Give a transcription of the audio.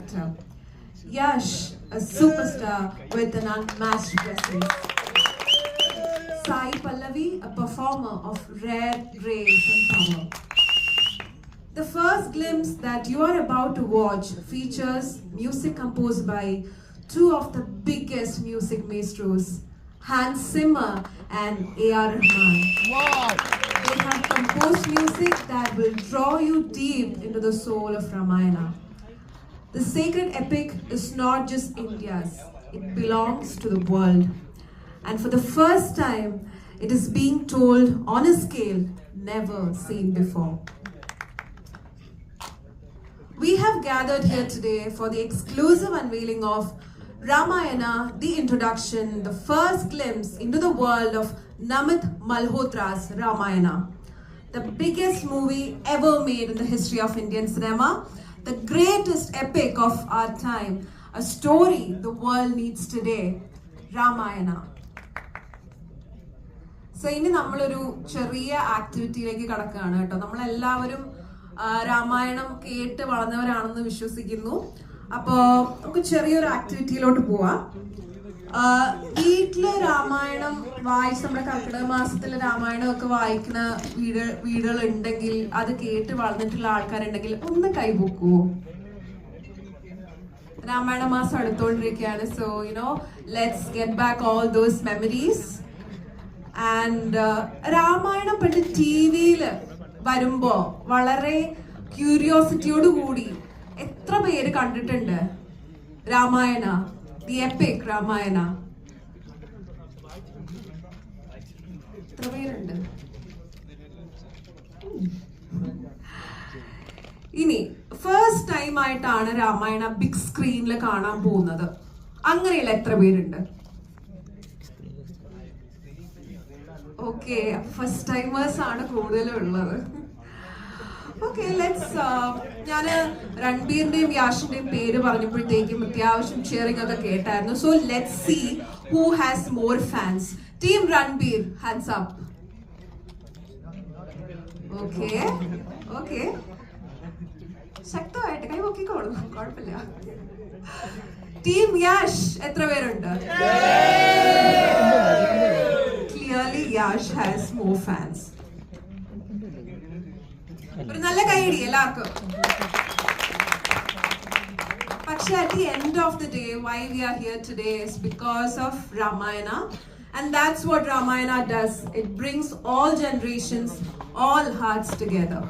actor. Yash, a superstar with an unmatched presence. Sai Pallavi, a performer of rare grace and power. The first glimpse that you are about to watch features music composed by two of the biggest music maestros, Hans Zimmer and A.R. Rahman. Wow! They have composed music that will draw you deep into the soul of Ramayana. The sacred epic is not just India's, it belongs to the world. And for the first time, it is being told on a scale never seen before. We have gathered here today for the exclusive unveiling of Ramayana, the introduction, the first glimpse into the world of Namit Malhotra's Ramayana, the biggest movie ever made in the history of Indian cinema, the greatest epic of our time, a story the world needs today, Ramayana. So, ഇനി നമ്മളൊരു ചെറിയ ആക്ടിവിറ്റിയിലേക്ക് കടക്കുകയാണ് കേട്ടോ. നമ്മളെല്ലാവരും രാമായണം കേട്ട് വളർന്നവരാണെന്ന് വിശ്വസിക്കുന്നു. അപ്പോൾ നമുക്ക് ചെറിയൊരു ആക്ടിവിറ്റിയിലോട്ട് പോവാം. വീട്ടില് രാമായണം വായിച്ച് നമ്മുടെ കർക്കിടക മാസത്തില് രാമായണം ഒക്കെ വായിക്കുന്ന വീടുകൾ ഉണ്ടെങ്കിൽ, അത് കേട്ട് വളർന്നിട്ടുള്ള ആൾക്കാരുണ്ടെങ്കിൽ ഒന്ന് കൈപൊക്കുവോ? രാമായണ മാസം അടുത്തോണ്ടിരിക്കുകയാണ്. So let's get back all those memories. And Ramayanam പണ്ട് ടിവിയില് വരുമ്പോ വളരെ ക്യൂരിയോസിറ്റിയോട് കൂടി എത്ര പേര് കണ്ടിട്ടുണ്ട് രാമായണ, ദി എപ്പിക് രാമായണ? എത്ര പേരുണ്ട്? ഇനി ഫസ്റ്റ് ടൈം ആയിട്ടാണ് രാമായണ ബിഗ് സ്ക്രീനിൽ കാണാൻ പോകുന്നത്. അങ്ങനെയുള്ള എത്ര പേരുണ്ട്? ഓക്കെ, ഫസ്റ്റ് ടൈമേഴ്സ് ആണ് കൂടുതലും ഉള്ളത്. ഓക്കെ, ലെറ്റ്സ് ഞാൻ രൺബീറിന്റെയും യാഷിന്റെയും പേര് പറഞ്ഞപ്പോഴത്തേക്കും അത്യാവശ്യം ഷെയറിംഗ് ഒക്കെ കേട്ടായിരുന്നു. So let's see who has more fans. Team Ranbir, hands up. Okay okay, ശക്തമായിട്ട് കൈ പൊക്കിക്കോളൂ, കുഴപ്പമില്ല. ടീം യാഷ് എത്ര പേരുണ്ട്? Clearly Yash has more fans. ഒരു നല്ല കൈയടി എല്ലാവർക്കും. പക്ഷെ at the end of the day, why we are here today is because of Ramayana, and that's what Ramayana does. It brings all generations, all hearts together.